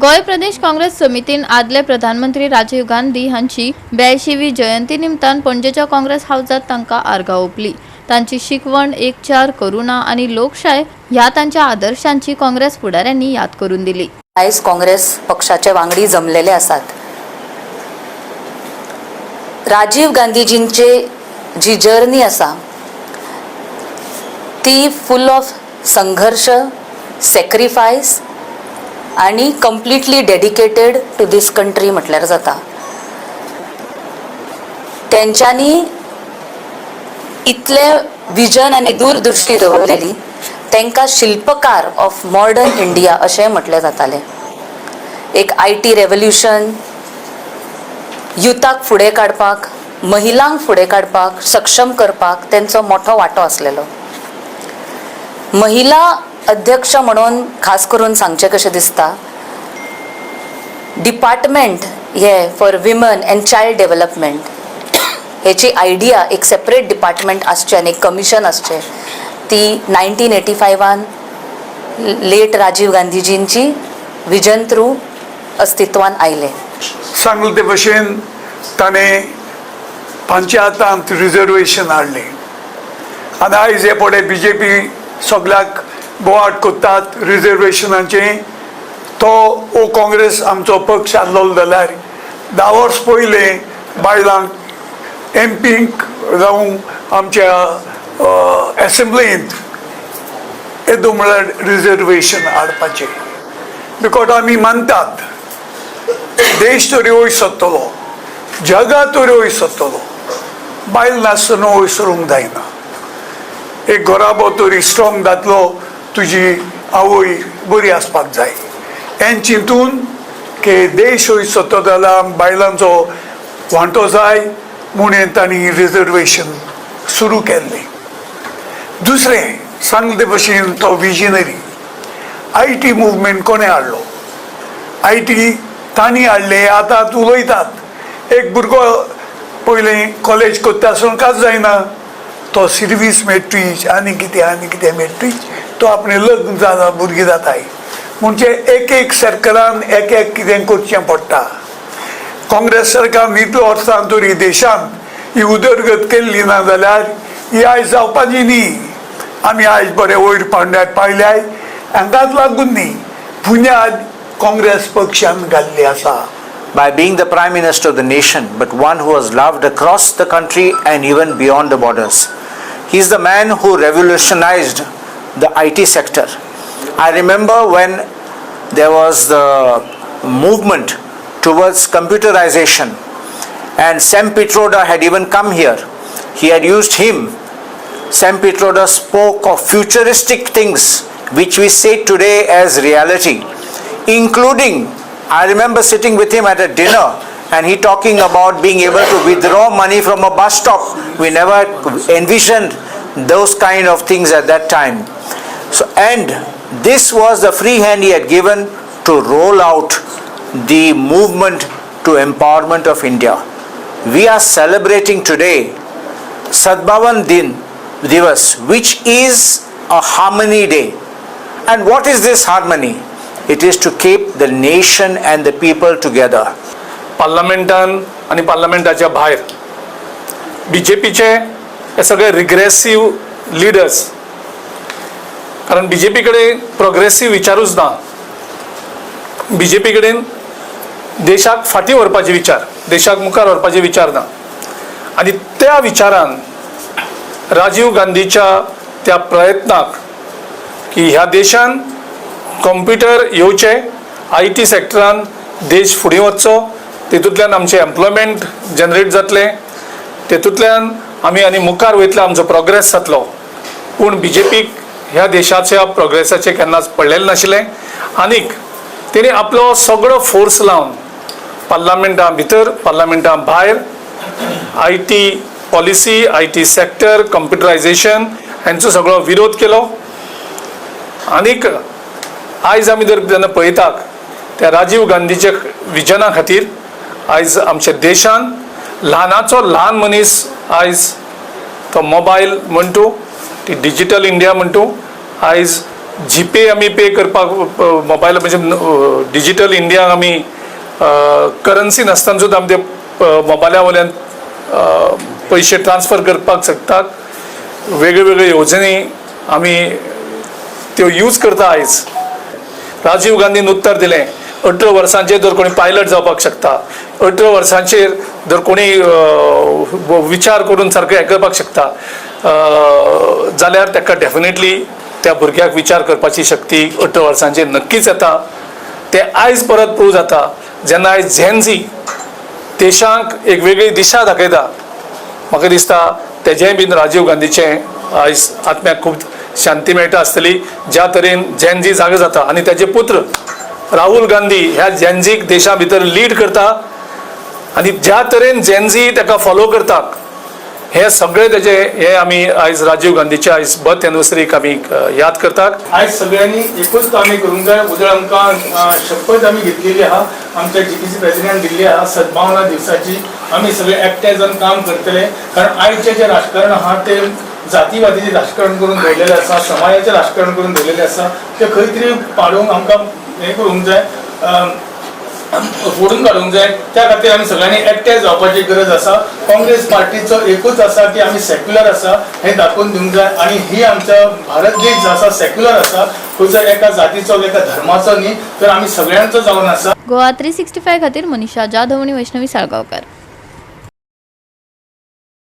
गोय प्रदेश काँग्रेस समितीन आदले प्रधानमंत्री राजीव गांधी हांची 82वी जयंती निमतान पणजेच्या काँग्रेस हाऊसात तांकां आर्गां ओंपली। तांची शिकवण, एकचार, करुणा आणि लोकशाय ह्या तांच्या आदर्शांची काँग्रेस फुडाऱ्यांनी याद करून दिली। आयज काँग्रेस पक्षाचे वांगडी जमलेले आसात। राजीव गांधीजींचे जी जर्नी आसा ती फुल ऑफ संघर्ष, सॅक्रिफायस आणि completely dedicated to this country म्हटल्यार जाता। तेंच्यांनी इतले विजन आणि दूरदृष्टी दवरलेली, तांकां शिल्पकार ऑफ मॉडर्न इंडिया अशें म्हटलें जातालें। एक IT रेव्होल्यूशन, युथाक फुडें काडपाक, महिलांक फुडें काडपाक, सक्षम करपाक तेंचो मोठो वांटो आसलेलो। महिला अध्यक्ष म्हणून खास करून सांगचे कशें दिसता, डिपार्टमेंट हे for women and child development हेची आयडिया एक सेपरेट डिपार्टमेंट आसचें आनी एक कमिशन आसचें, ती 1985 लेट राजीव गांधीजींची विजन थ्रू अस्तित्वान आयले। सांगले ते भशेन ताणें पंचायतांत रिजर्वेशन हाडलें आनी आयज हे पडे BJP सगळ्याक बोवाड करतात रिजर्वेशनाचे। तो काँग्रेस आमचो पक्ष आसलो जाल्यार 10 वर्स पयले बायलांक MPंक जावं आमच्या एसेंब्लींत येदो म्हळ्यार रिजर्वेशन हाडपाचें। बिकॉज आमी मानतात देश तरी वयर सरतलो, जगा तरी वयर सरतलो, बायल नासतना वयर सरूंक जायना। एक घोराबो तरी स्ट्रॉंग जातलो, तुजी आवय बरी आसपाक जाय हें चिंतून की देश वयर सरतो जाल्यार बायलांचो वांटो जाय म्हणून तांणी रिजर्वेशन सुरू केल्लें। दुसरें सांगले ते भशेन तो विजनरी IT मुवमेंट कोणें हाडलो? IT तांणी हाडले। आतां उलयतात एक भुरगो पयलें कॉलेज करता आसतना कांच जायना, तो सर्वीस मेट्रीच आनी कितें मेट्रीच तो आपणें लग्न जाता भुरगीं जाताय म्हणजे एक सरकारान एक कितें करचें पडटा। काँग्रेस सरकारान इतलो वर्सां तरी देशांत ही उदरगत केल्ली ना जाल्यार ही आयज जावपाची न्ही। आमी आयज बरे वयर पावल्याय हांकाच लागून न्ही, बुन्याद काँग्रेस पक्षान घाल्ली आसा। By being the Prime Minister of the nation, but one who was loved across the country and even beyond the borders. He is the man who revolutionized the IT sector. I remember when there was the movement towards computerization and Sam Pitroda had even come here. He had used him. Sam Pitroda spoke of futuristic things which we say today as reality, including I remember sitting with him at a dinner and he talking about being able to withdraw money from a bus stop. We never envisioned those kind of things at that time. So, and this was the free hand he had given to roll out the movement to empowerment of India. We are celebrating today Sadbhavan Divas, which is a harmony day. And what is this harmony? It is to keep the nation and the people together. पार्लमेंटान आणि पार्लमेंटाच्या भायर BJPचे हे सगळे रिग्रेसिव्ह leaders, कारण BJP कडेन progressive विचारूच ना। BJP कडेन देशाक फाटी व्हरपाचे विचार, देशाक मुखार व्हरपाचे विचार ना। आणि त्या विचारान राजीव गांधीच्या त्या प्रयत्नाक की ह्या देशान कंप्युटर येवचे, IT सेक्टरान देश फुडें वचचो, तेतूंतल्यान आमचे एम्प्लॉयमेंट जनरेट जातले, तेतूंतल्यान आमी आनी मुखार वयतले, आमचो प्रोग्रेस जातलो। पूण BJPक ह्या देशाच्या प्रोग्रेसाचे केन्नाच पडलेलें नाशिल्लें। आनीक तेणी आपलो सगळो फोर्स लावन पार्लमेंटा भितर पार्लमेंटा भायर IT पॉलिसी, IT सेक्टर, कंप्युटरायझेशन हांचो सगळो विरोध केलो। आनीक आयज आमी जर जेन्ना पळयतात त्या राजीव गांधीच्या विजना खातीर आयज आमच्या देशान ल्हानाचो ल्हान मनीस आयज तो मोबायल म्हणटू, ती डिजिटल इंडिया म्हणटू, आयज जीपे आमी पे करपाक मोबायल म्हणजे डिजिटल इंडिया आमी करन्सी नासतना सुद्दां आमी ते मोबायला वयल्यान पयशे ट्रान्सफर करपाक शकतात. वेगळे वेगळे येवजणी आमी त्यो यूज करता आयज. राजीव गांधीन उत्तर दिलें 18 वर्सांचेर जर कोणी पायलट जावपाक शकता, 18 वर्सांचेर जर कोणी विचार करून सारकें हें करपाक शकता जाल्यार ताका डेफिनेटली त्या भुरग्याक विचार करपाची शक्ती 18 वर्सांचेर नक्कीच येता. ते आयज परत प्रूव जाता जेन्ना आयज झेन-झी देशाक एक वेगळी दिशा दाखयता. म्हाका दिसता तेजेंय बीन राजीव गांधीचें आयज आत्म्याक खूब शांती मेळटा आसतली ज्या तरेन झेन-झी जागे जाता आनी तेजे पुत्र राहुल गांधी ह्या झेन-झीक देशा भितर लीड करता आनी ज्या तरेन झेन-झी ताका फॉलो करता हे सगळे तेजे हे आमी आयज राजीव गांधीच्या आयज बर्थ एनिवर्सरीक आमी याद करतात. आयज सगळ्यांनी एकूच कामे करूंक जाय. उदळ आमकां शपथ आमी घेतलेली आहा, आमच्या जीपीसी प्रेसिडेंट दिल्ली आहा सद्भावना दिवसाची. आमी सगळे एकठांय जावन काम करतले, कारण आयचे जे राजकारण आहा ते जातीवादीचे राजकारण करून दवरलेले आसा, समाजाचें राजकारण करून दवरलेले आसा. ते खंय तरी पाडूंक आमकां हें करूंक जाय, फोडून काडूंक जाय. त्या खातीर आमी सगळ्यांनी एकठांय जावपाची गरज आसा. काँग्रेस पार्टीचो एकूच आसा की आमी सेक्युलर आसा हें दाखोवन दिवंक जाय. आनी ही आमच्या भारत देश जो आसा सेक्युलर आसा, खंयचो एका जातीचो एका धर्माचो न्ही, तर आमी सगळ्यांचो जावन आसा. गोवा 365 खातीर मनीषा जाधव आणि वैष्णवी साळगांवकर.